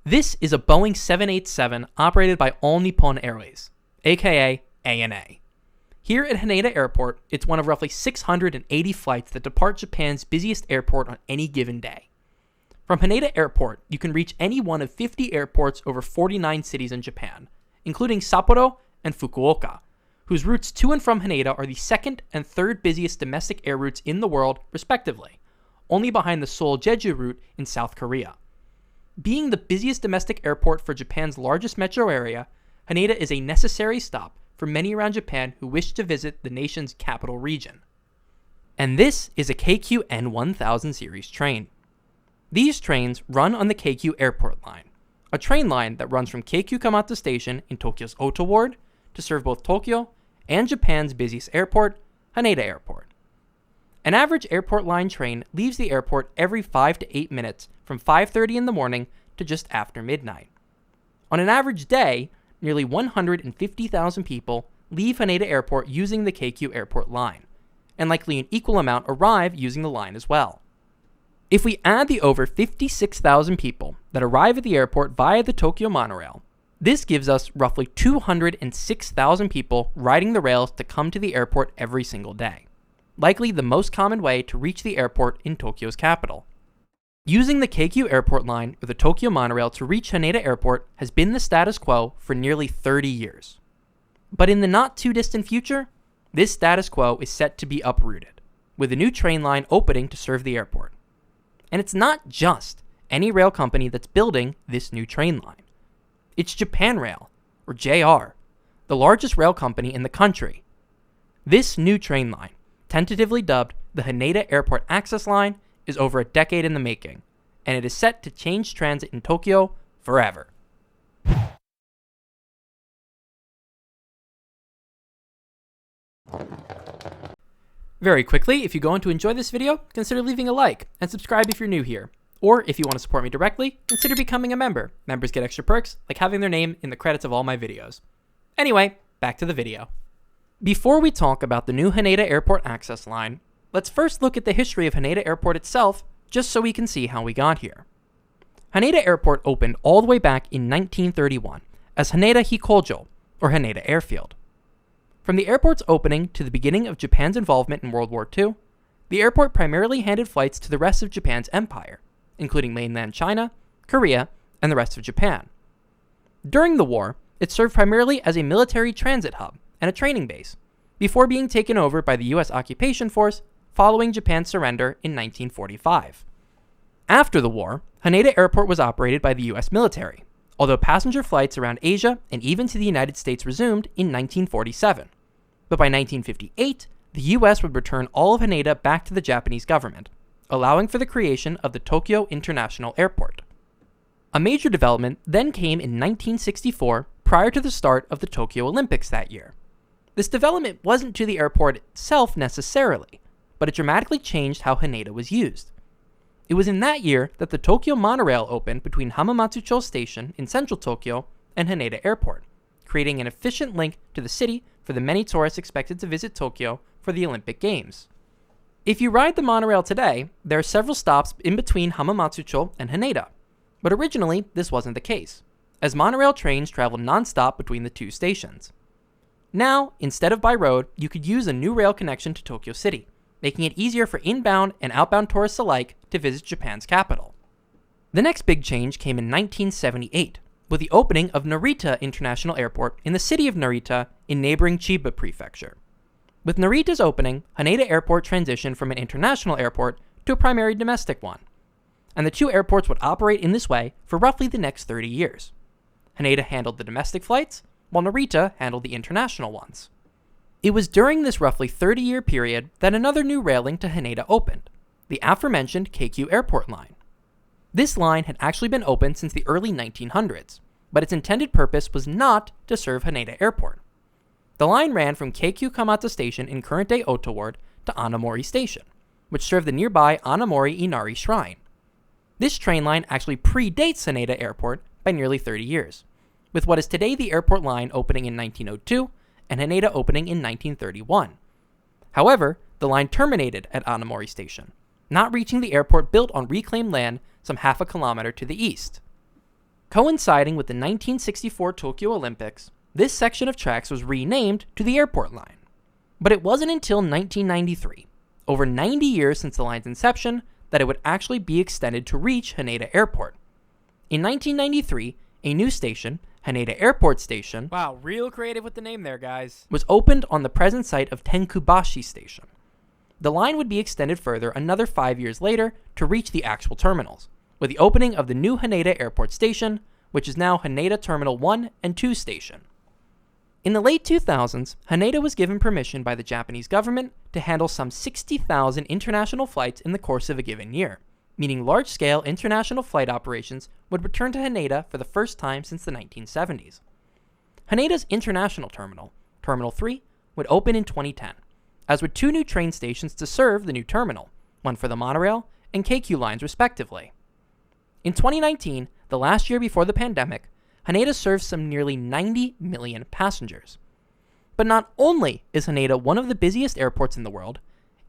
This is a Boeing 787 operated by All Nippon Airways, aka ANA. Here at Haneda Airport, it's one of roughly 680 flights that depart Japan's busiest airport on any given day. From Haneda Airport, you can reach any one of 50 airports over 49 cities in Japan, including Sapporo and Fukuoka, whose routes to and from Haneda are the second and third busiest domestic air routes in the world, respectively, only behind the Seoul-Jeju route in South Korea. Being the busiest domestic airport for Japan's largest metro area, Haneda is a necessary stop for many around Japan who wish to visit the nation's capital region. And this is a KQ-N 1000 series train. These trains run on the KQ Airport Line, a train line that runs from KQ Kamata Station in Tokyo's Ota Ward to serve both Tokyo and Japan's busiest airport, Haneda Airport. An average airport line train leaves the airport every 5 to 8 minutes from 5:30 in the morning to just after midnight. On an average day, nearly 150,000 people leave Haneda Airport using the KQ Airport line, and likely an equal amount arrive using the line as well. If we add the over 56,000 people that arrive at the airport via the Tokyo monorail, this gives us roughly 206,000 people riding the rails to come to the airport every single day, likely the most common way to reach the airport in Tokyo's capital. Using the KQ Airport Line or the Tokyo monorail to reach Haneda Airport has been the status quo for nearly 30 years. But in the not too distant future, this status quo is set to be uprooted, with a new train line opening to serve the airport. And it's not just any rail company that's building this new train line. It's Japan Rail, or JR, the largest rail company in the country. This new train line, tentatively dubbed the Haneda Airport Access Line, is over a decade in the making, and it is set to change transit in Tokyo forever. Very quickly, if you're going to enjoy this video, consider leaving a like and subscribe if you're new here. Or if you want to support me directly, consider becoming a member. Members get extra perks, like having their name in the credits of all my videos. Anyway, back to the video. Before we talk about the new Haneda Airport Access Line, let's first look at the history of Haneda Airport itself, just so we can see how we got here. Haneda Airport opened all the way back in 1931 as Haneda Hikojo, or Haneda Airfield. From the airport's opening to the beginning of Japan's involvement in World War II, the airport primarily handed flights to the rest of Japan's empire, including mainland China, Korea, and the rest of Japan. During the war, it served primarily as a military transit hub and a training base, before being taken over by the US occupation force following Japan's surrender in 1945. After the war, Haneda Airport was operated by the US military, although passenger flights around Asia and even to the United States resumed in 1947. But by 1958, the US would return all of Haneda back to the Japanese government, allowing for the creation of the Tokyo International Airport. A major development then came in 1964 prior to the start of the Tokyo Olympics that year. This development wasn't to the airport itself necessarily, but it dramatically changed how Haneda was used. It was in that year that the Tokyo monorail opened between Hamamatsucho Station in central Tokyo and Haneda Airport, creating an efficient link to the city for the many tourists expected to visit Tokyo for the Olympic Games. If you ride the monorail today, there are several stops in between Hamamatsucho and Haneda, but originally this wasn't the case, as monorail trains traveled non-stop between the two stations. Now, instead of by road, you could use a new rail connection to Tokyo City, making it easier for inbound and outbound tourists alike to visit Japan's capital. The next big change came in 1978, with the opening of Narita International Airport in the city of Narita in neighboring Chiba Prefecture. With Narita's opening, Haneda Airport transitioned from an international airport to a primary domestic one, and the two airports would operate in this way for roughly the next 30 years. Haneda handled the domestic flights, while Narita handled the international ones. It was during this roughly 30-year period that another new railing to Haneda opened, the aforementioned KQ Airport Line. This line had actually been open since the early 1900s, but its intended purpose was not to serve Haneda Airport. The line ran from KQ Kamata Station in current-day Ota Ward to Anamori Station, which served the nearby Anamori Inari Shrine. This train line actually predates Haneda Airport by nearly 30 years, with what is today the airport line opening in 1902 and Haneda opening in 1931. However, the line terminated at Anamori Station, not reaching the airport built on reclaimed land some half a kilometer to the east. Coinciding with the 1964 Tokyo Olympics, this section of tracks was renamed to the Airport Line. But it wasn't until 1993, over 90 years since the line's inception, that it would actually be extended to reach Haneda Airport. In 1993, a new station, Haneda Airport Station, Wow, real creative with the name there, guys. was opened on the present site of Tenkubashi Station. The line would be extended further another 5 years later to reach the actual terminals, with the opening of the new Haneda Airport Station, which is now Haneda Terminal 1 and 2 Station. In the late 2000s, Haneda was given permission by the Japanese government to handle some 60,000 international flights in the course of a given year, meaning large-scale international flight operations would return to Haneda for the first time since the 1970s. Haneda's international terminal, Terminal 3, would open in 2010, as would 2 new train stations to serve the new terminal, one for the monorail and Keikyu lines respectively. In 2019, the last year before the pandemic, Haneda serves some nearly 90 million passengers. But not only is Haneda one of the busiest airports in the world,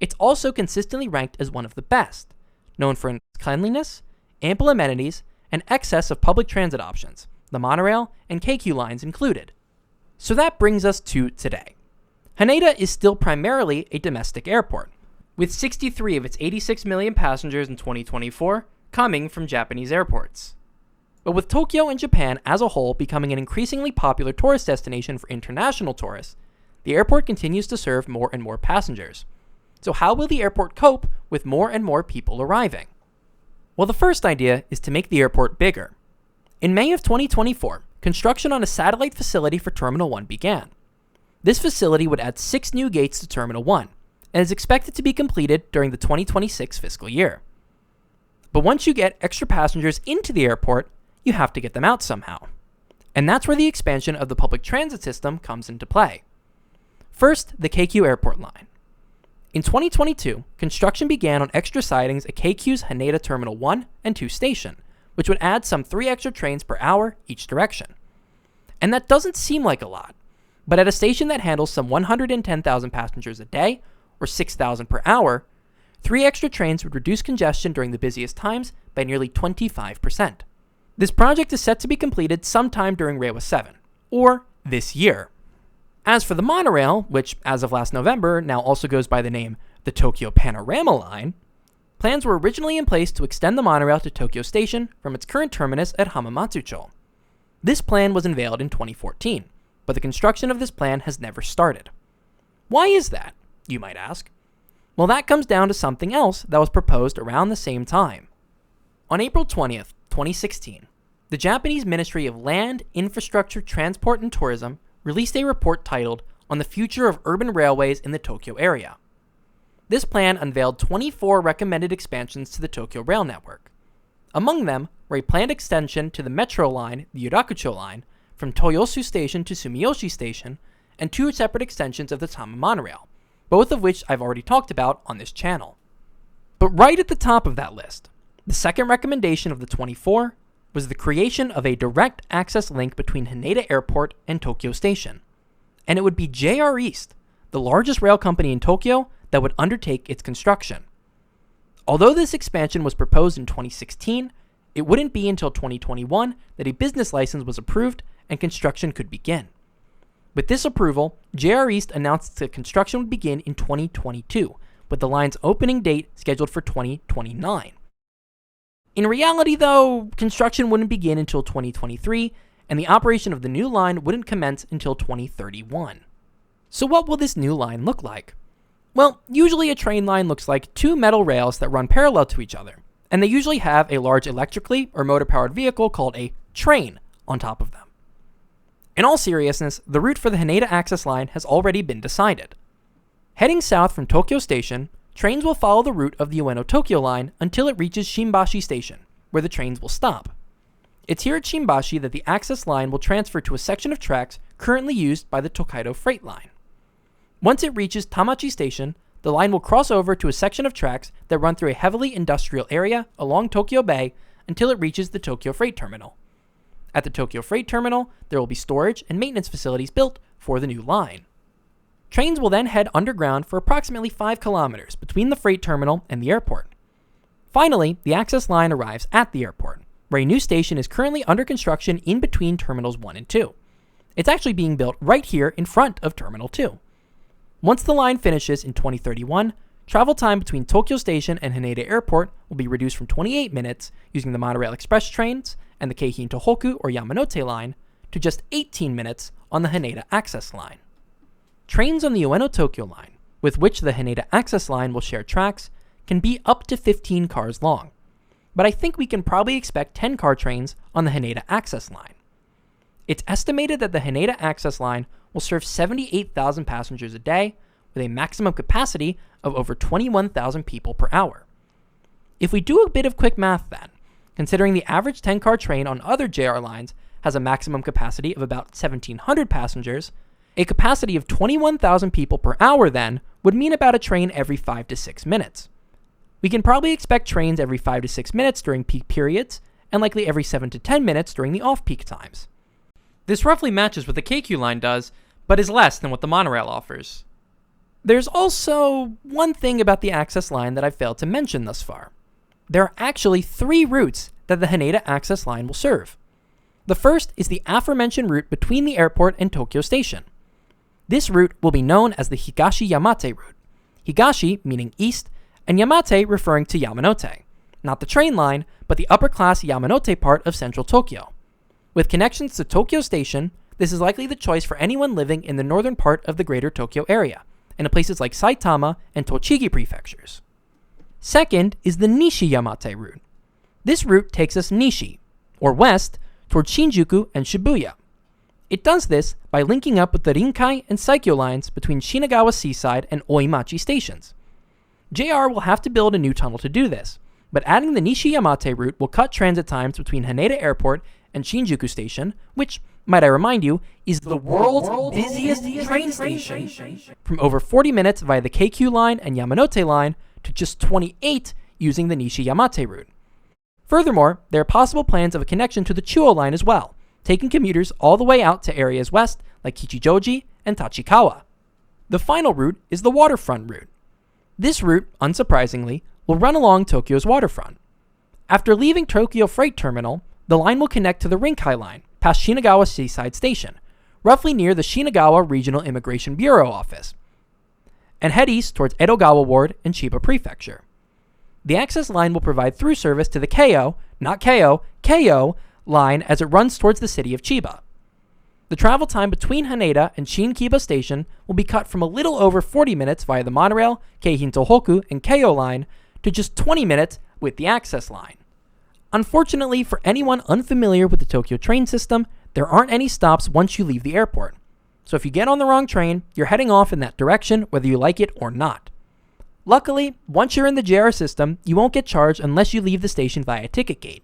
it's also consistently ranked as one of the best, known for its cleanliness, ample amenities, and excess of public transit options, the monorail and Keikyu lines included. So that brings us to today. Haneda is still primarily a domestic airport, with 63 of its 86 million passengers in 2024 coming from Japanese airports. But with Tokyo and Japan as a whole becoming an increasingly popular tourist destination for international tourists, the airport continues to serve more and more passengers. So how will the airport cope with more and more people arriving? Well, the first idea is to make the airport bigger. In May of 2024, construction on a satellite facility for Terminal 1 began. This facility would add 6 new gates to Terminal 1, and is expected to be completed during the 2026 fiscal year. But once you get extra passengers into the airport, you have to get them out somehow. And that's where the expansion of the public transit system comes into play. First, the Keikyu Airport Line. In 2022, construction began on extra sidings at Keikyu's Haneda Terminal 1 and 2 station, which would add some 3 extra trains per hour each direction. And that doesn't seem like a lot, but at a station that handles some 110,000 passengers a day, or 6,000 per hour, 3 extra trains would reduce congestion during the busiest times by nearly 25%. This project is set to be completed sometime during Reiwa 7, or this year. As for the monorail, which as of last November now also goes by the name the Tokyo Panorama Line, plans were originally in place to extend the monorail to Tokyo Station from its current terminus at Hamamatsucho. This plan was unveiled in 2014, but the construction of this plan has never started. Why is that, you might ask? Well, that comes down to something else that was proposed around the same time. On April 20th, 2016, the Japanese Ministry of Land, Infrastructure, Transport, and Tourism released a report titled On the Future of Urban Railways in the Tokyo Area. This plan unveiled 24 recommended expansions to the Tokyo rail network. Among them were a planned extension to the metro line, the Yurakucho line, from Toyosu Station to Sumiyoshi Station, and 2 separate extensions of the Tama monorail, both of which I've already talked about on this channel. But right at the top of that list, the second recommendation of the 24 was the creation of a direct access link between Haneda Airport and Tokyo Station. And it would be JR East, the largest rail company in Tokyo, that would undertake its construction. Although this expansion was proposed in 2016, it wouldn't be until 2021 that a business license was approved and construction could begin. With this approval, JR East announced that construction would begin in 2022, with the line's opening date scheduled for 2029. In reality, though, construction wouldn't begin until 2023, and the operation of the new line wouldn't commence until 2031. So what will this new line look like? Well, usually a train line looks like 2 metal rails that run parallel to each other, and they usually have a large electrically or motor-powered vehicle called a train on top of them. In all seriousness, the route for the Haneda Access Line has already been decided. Heading south from Tokyo Station, trains will follow the route of the Ueno-Tokyo line until it reaches Shimbashi Station, where the trains will stop. It's here at Shimbashi that the access line will transfer to a section of tracks currently used by the Tokaido Freight Line. Once it reaches Tamachi Station, the line will cross over to a section of tracks that run through a heavily industrial area along Tokyo Bay until it reaches the Tokyo Freight Terminal. At the Tokyo Freight Terminal, there will be storage and maintenance facilities built for the new line. Trains will then head underground for approximately 5 kilometers between the freight terminal and the airport. Finally, the access line arrives at the airport, where a new station is currently under construction in between Terminals 1 and 2. It's actually being built right here in front of Terminal 2. Once the line finishes in 2031, travel time between Tokyo Station and Haneda Airport will be reduced from 28 minutes using the monorail express trains and the Keihin Tohoku or Yamanote line to just 18 minutes on the Haneda Access Line. Trains on the Ueno-Tokyo line, with which the Haneda Access Line will share tracks, can be up to 15 cars long, but I think we can probably expect 10-car trains on the Haneda Access Line. It's estimated that the Haneda Access Line will serve 78,000 passengers a day, with a maximum capacity of over 21,000 people per hour. If we do a bit of quick math then, considering the average 10-car train on other JR lines has a maximum capacity of about 1,700 passengers, a capacity of 21,000 people per hour then would mean about a train every 5 to 6 minutes. We can probably expect trains every 5 to 6 minutes during peak periods, and likely every 7 to 10 minutes during the off-peak times. This roughly matches what the Keikyu line does, but is less than what the monorail offers. There's also one thing about the Access Line that I've failed to mention thus far. There are actually 3 routes that the Haneda Access Line will serve. The first is the aforementioned route between the airport and Tokyo Station. This route will be known as the Higashi Yamate route. Higashi meaning east, and Yamate referring to Yamanote. Not the train line, but the upper-class Yamanote part of central Tokyo. With connections to Tokyo Station, this is likely the choice for anyone living in the northern part of the greater Tokyo area, and in places like Saitama and Tochigi prefectures. Second is the Nishi Yamate route. This route takes us Nishi, or west, towards Shinjuku and Shibuya. It does this by linking up with the Rinkai and Saikyo lines between Shinagawa Seaside and Oimachi stations. JR will have to build a new tunnel to do this, but adding the Nishi Yamate route will cut transit times between Haneda Airport and Shinjuku Station, which, might I remind you, is the world's busiest train station, from over 40 minutes via the Keikyu line and Yamanote line to just 28 using the Nishi Yamate route. Furthermore, there are possible plans of a connection to the Chuo line as well, taking commuters all the way out to areas west like Kichijoji and Tachikawa. The final route is the waterfront route. This route, unsurprisingly, will run along Tokyo's waterfront. After leaving Tokyo Freight Terminal, the line will connect to the Rinkai line, past Shinagawa Seaside Station, roughly near the Shinagawa Regional Immigration Bureau office, and head east towards Edogawa Ward and Chiba Prefecture. The access line will provide through service to the Keio, not Keio, Keio line as it runs towards the city of Chiba. The travel time between Haneda and Shinkiba Station will be cut from a little over 40 minutes via the monorail, Keihin Tohoku, and Keio line to just 20 minutes with the access line. Unfortunately, for anyone unfamiliar with the Tokyo train system, there aren't any stops once you leave the airport. So if you get on the wrong train, you're heading off in that direction whether you like it or not. Luckily, once you're in the JR system, you won't get charged unless you leave the station via ticket gate.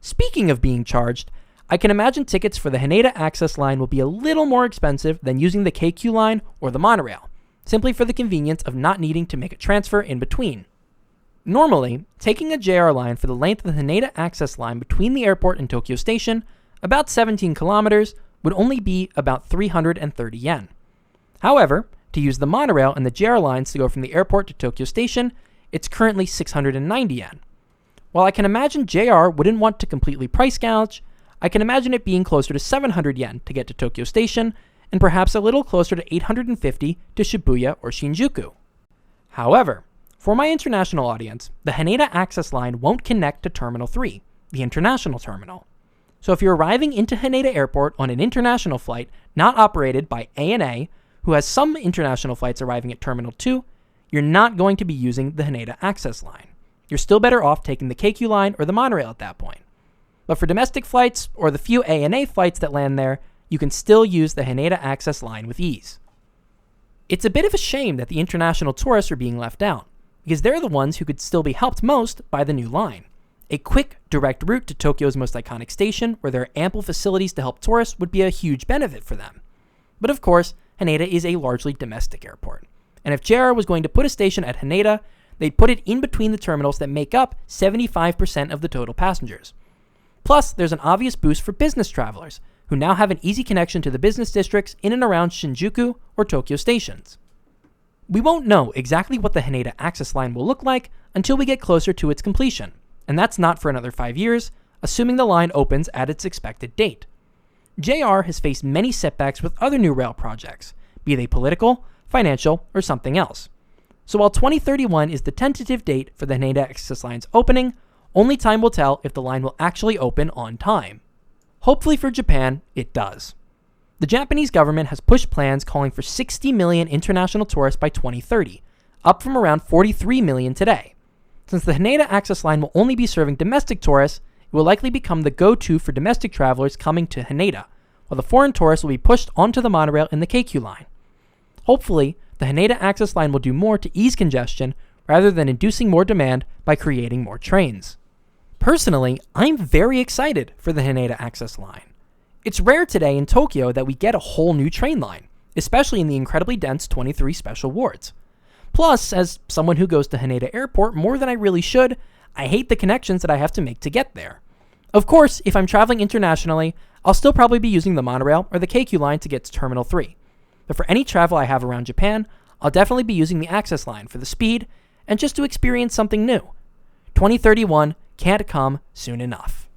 Speaking of being charged, I can imagine tickets for the Haneda Access Line will be a little more expensive than using the Keikyu line or the monorail, simply for the convenience of not needing to make a transfer in between. Normally, taking a JR line for the length of the Haneda Access Line between the airport and Tokyo Station, about 17 kilometers, would only be about 330 yen. However, to use the monorail and the JR lines to go from the airport to Tokyo Station, it's currently 690 yen. While I can imagine JR wouldn't want to completely price gouge, I can imagine it being closer to 700 yen to get to Tokyo Station, and perhaps a little closer to 850 to Shibuya or Shinjuku. However, for my international audience, the Haneda Access Line won't connect to Terminal 3, the international terminal. So if you're arriving into Haneda Airport on an international flight not operated by ANA, who has some international flights arriving at Terminal 2, you're not going to be using the Haneda Access Line. You're still better off taking the Keikyu line or the monorail at that point. But for domestic flights, or the few ANA flights that land there, you can still use the Haneda Access Line with ease. It's a bit of a shame that the international tourists are being left out, because they're the ones who could still be helped most by the new line. A quick, direct route to Tokyo's most iconic station, where there are ample facilities to help tourists, would be a huge benefit for them. But of course, Haneda is a largely domestic airport, and if JR was going to put a station at Haneda, they'd put it in between the terminals that make up 75% of the total passengers. Plus, there's an obvious boost for business travelers, who now have an easy connection to the business districts in and around Shinjuku or Tokyo stations. We won't know exactly what the Haneda Access Line will look like until we get closer to its completion, and that's not for another 5 years, assuming the line opens at its expected date. JR has faced many setbacks with other new rail projects, be they political, financial, or something else. So while 2031 is the tentative date for the Haneda Access Line's opening, only time will tell if the line will actually open on time. Hopefully for Japan, it does. The Japanese government has pushed plans calling for 60 million international tourists by 2030, up from around 43 million today. Since the Haneda Access Line will only be serving domestic tourists, it will likely become the go-to for domestic travelers coming to Haneda, while the foreign tourists will be pushed onto the monorail in the KQ line. Hopefully, the Haneda Access Line will do more to ease congestion rather than inducing more demand by creating more trains. Personally, I'm very excited for the Haneda Access Line. It's rare today in Tokyo that we get a whole new train line, especially in the incredibly dense 23 special wards. Plus, as someone who goes to Haneda Airport more than I really should, I hate the connections that I have to make to get there. Of course, if I'm traveling internationally, I'll still probably be using the monorail or the KQ line to get to Terminal 3. But for any travel I have around Japan, I'll definitely be using the Access Line for the speed and just to experience something new. 2031 can't come soon enough.